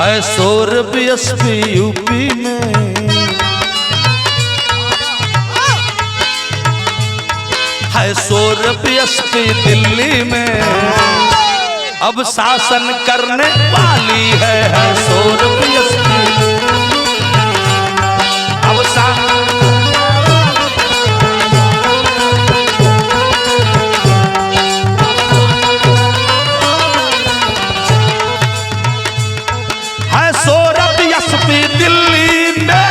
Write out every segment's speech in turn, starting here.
है Saurabh SP UP में, है सौरभ एसपी दिल्ली में, अब शासन करने वाली है सौरभ एसपी, अब है सौरभ एसपी दिल्ली में,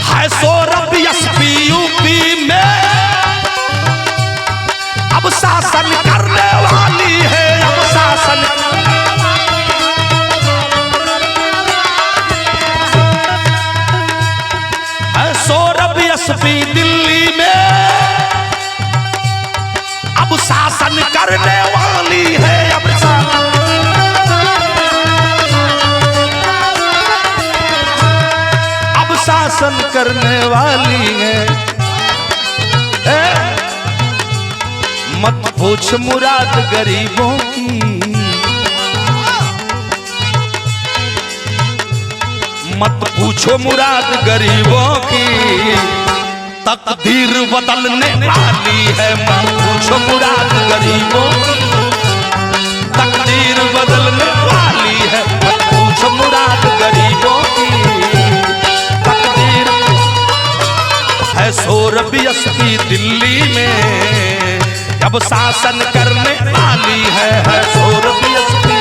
है सौरभ एसपी यूपी में, अब शासन करने वाली है, अब शासन है सौरभ एसपी दिल्ली में, अब शासन करने वाली है, अब शासन करने वाली है। मत पूछ मुराद गरीबों की, मत पूछो मुराद गरीबों की, तकदीर बदलने वाली है। मत पूछो मुराद गरीबों की, तकदीर बदलने वाली है। मत पूछो मुराद गरीबों की, तकदीर है सौरभ एसपी दिल्ली में, अब शासन करने वाली है सौरभ एसपी।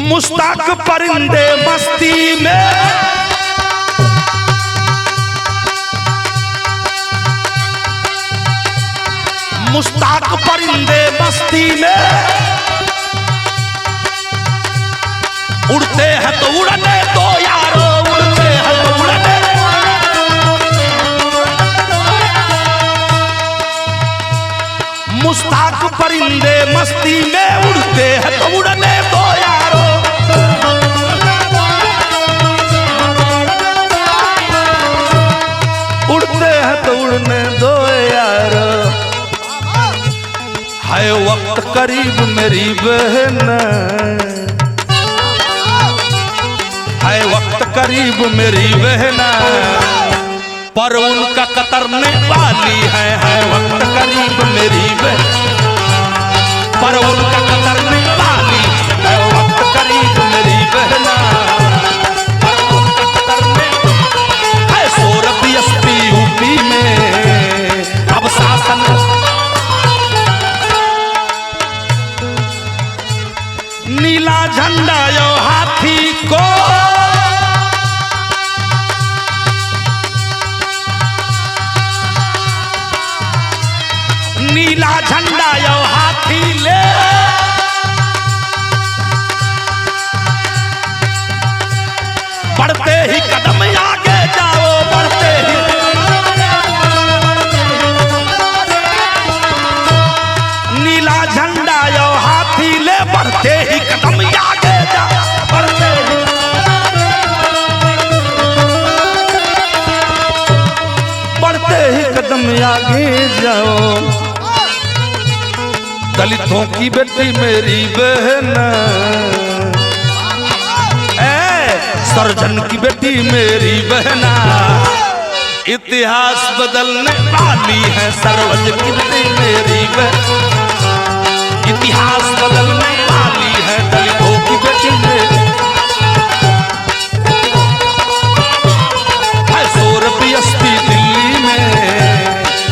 मुश्ताक परिंदे मस्ती में, मुश्ताक परिंदे मस्ती में, उड़ते हैं तो उड़ने दो यारो, उड़ते हैं तो उड़ने। मुश्ताक परिंदे मस्ती में, उड़ते हैं तो उड़ने दो यारो। उड़ते हैं तो उड़ने दो यारो। है वक्त करीब मेरी बहन, है वक्त करीब मेरी बहन, पर उनका कतरने वाली है वक्त करीब मेरी बहन, पर उनका कतरने वाली है वक्त करीब मेरी बहन, पर उनका कतरने है सौरभ एसपी यूपी में, अब शासन नीला झंडा यो हाथी को, नीला झंडा यो हाथी ले, बढ़ते ही कदम आगे जाओ, बढ़ते ही नीला झंडा यो हाथी ले, बढ़ते ही कदम आगे जाओ, बढ़ते ही बढ़ते ही कदम आगे जाओ। दलितों की बेटी मेरी बहन, सर्जन की बेटी मेरी बहना, इतिहास बदलने वाली है सर्वज की बेटी मेरी बहन, इतिहास बदलने वाली है दलितों की बेटी मेरी, है सौरभ एसपी दिल्ली में,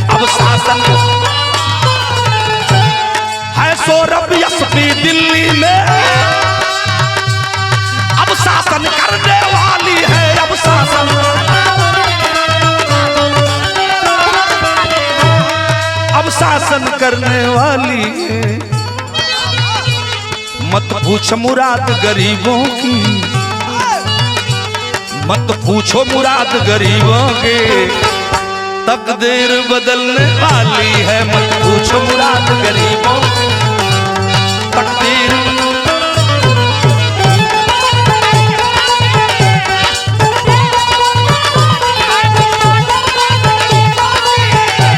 अब शासन है सौरभ एसपी दिल्ली में, अब शासन करने वाली है, अब शासन, अब शासन करने वाली है। मत पूछ मुराद गरीबों की, मत पूछो मुराद गरीबों के, तकदीर बदलने वाली है, मत पूछो मुराद गरीबों। तकदीर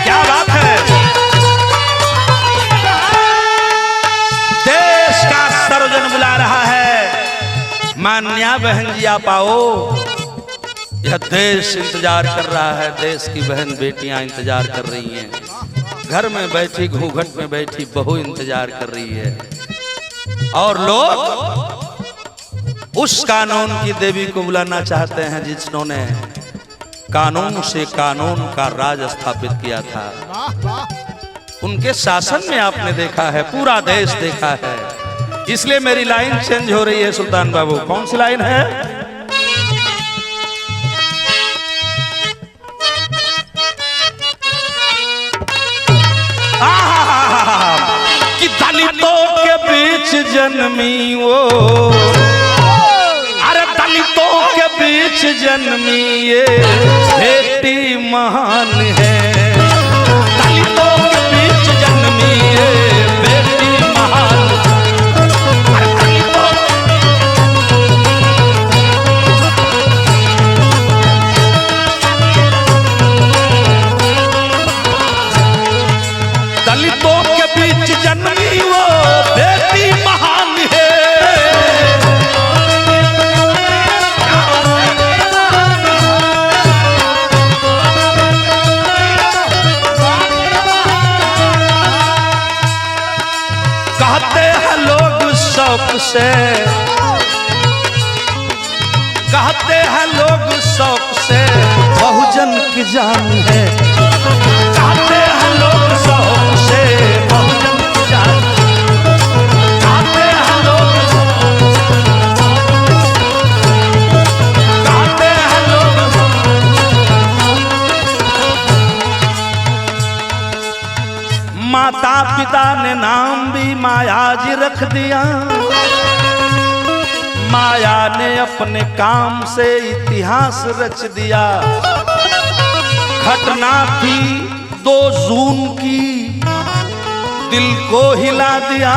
क्या बात है। देश का सर्वजन बुला रहा है, मान्या बहन जी आप आओ। यह देश इंतजार कर रहा है, देश की बहन बेटियां इंतजार कर रही हैं, घर में बैठी घूंघट में बैठी बहू इंतजार कर रही है। और लोग उस कानून की देवी को बुलाना चाहते हैं जिन्होंने कानून से कानून का राज स्थापित किया था। उनके शासन में आपने देखा है, पूरा देश देखा है। इसलिए मेरी लाइन चेंज हो रही है सुल्तान बाबू। कौन सी लाइन है? कि दलितों के बीच जन्मी वो, अरे दलितों के बीच जन्मी ये बेटी महान है। दलितों के बीच जन्मी ये बेटी महान। अरे दलितों दलितों के बीच जन्मी वो बेटी महान है। कहते हैं लोग शौक से, कहते हैं लोग शौक से बहुजन की जान है। कहते हैं लोग शौक से बहुजन की जान, कहते हैं लोग, कहते हैं लोग। माता पिता ने नाम भी माया जी रख दिया, माया ने अपने काम से इतिहास रच दिया। घटना थी 2 जून की, दिल को हिला दिया,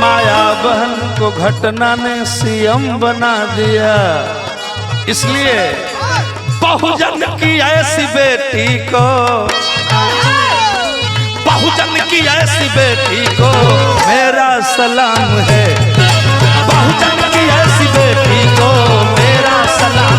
माया बहन को घटना ने सीएम बना दिया। इसलिए बहुजन की ऐसी बेटी को, बहुजन की ऐसी बेटी को मेरा सलाम है। बहुजन की ऐसी बेटी को मेरा सलाम।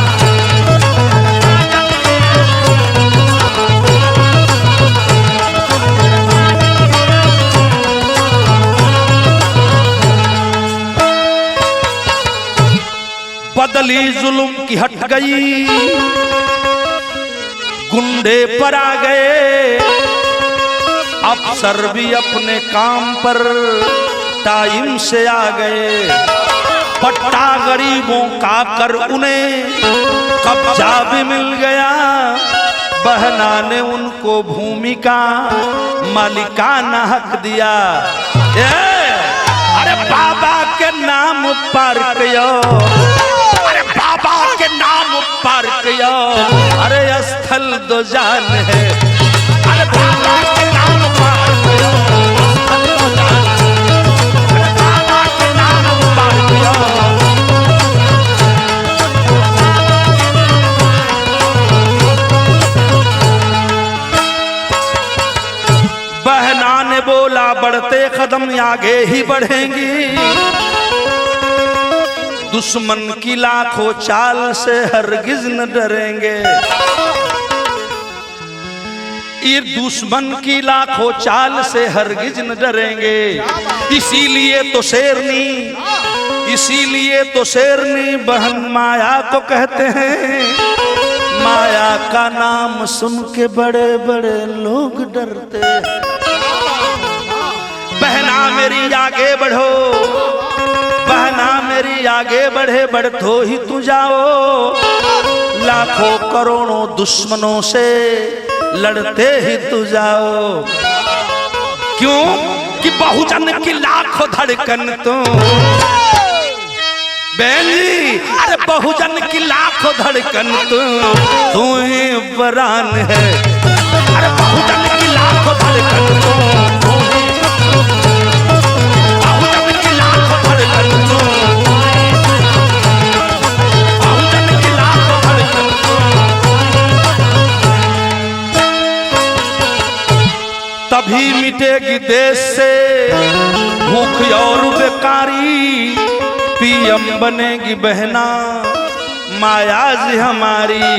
बदली जुल्म की हट गई, गुंडे पर आ गए, अफसर भी अपने काम पर टाइम से आ गए। पट्टा गरीबों का कर उन्हें कब्जा भी मिल गया, बहना ने उनको भूमि का मालिकाना हक दिया। अरे बाबा के नाम पर कयो, अरे बाबा के नाम पर कयो, अरे स्थल दो जान है। अरे बाबा के नाम पर कयो, स्थल दो जान, अरे बाबा के नाम पर कयो। बहना ने बोला बढ़ते कदम आगे ही बढ़ेंगी, दुश्मन की लाखों चाल से हरगिज न डरेंगे। ये दुश्मन की लाखों चाल से हरगिज न डरेंगे। इसीलिए तो शेरनी, इसीलिए तो शेरनी बहन माया को कहते हैं। माया का नाम सुन के बड़े बड़े लोग डरते हैं। बहना मेरी आगे बढ़ो, बहना मेरी आगे बढ़े, बढ़तो ही तू जाओ। लाखों करोड़ों दुश्मनों से लड़ते ही तू जाओ। क्यों कि बहुजन की लाखों धड़कन तू, बेंजी अरे बहुजन की लाखों धड़कन तू ही बरान है, अरे बहुजन की लाखों धड़कन बहुजन की लाखों धड़कन बहुजन की लाखों धड़कन। तभी मिटेगी देश से भूख और बेकारी, पीएम बनेगी बहना माया जी हमारी।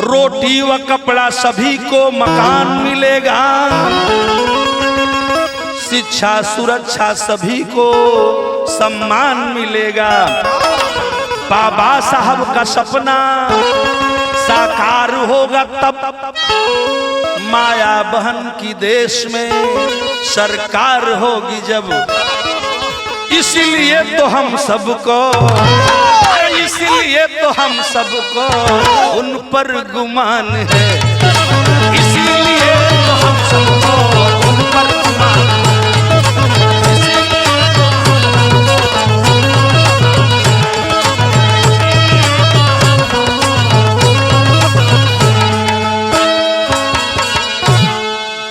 रोटी व कपड़ा सभी को मकान मिलेगा, शिक्षा सुरक्षा सभी को सम्मान मिलेगा। बाबा साहब का सपना साकार होगा तब, माया बहन की देश में सरकार होगी जब। इसीलिए तो हम सबको, इसीलिए तो हम सबको उन पर गुमान है, इसीलिए तो हम सबको उन पर गुमान है।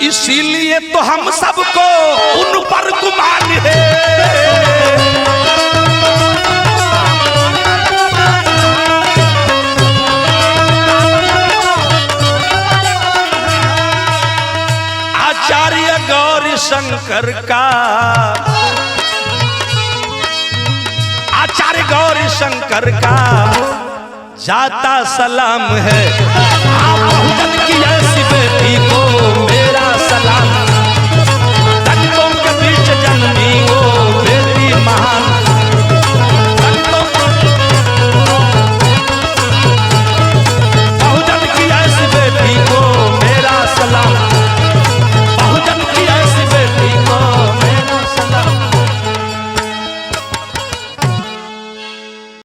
इसीलिए तो हम सबको उन पर गुमान है। आचार्य गौरी शंकर का, आचार्य गौरी शंकर का जाता सलाम है।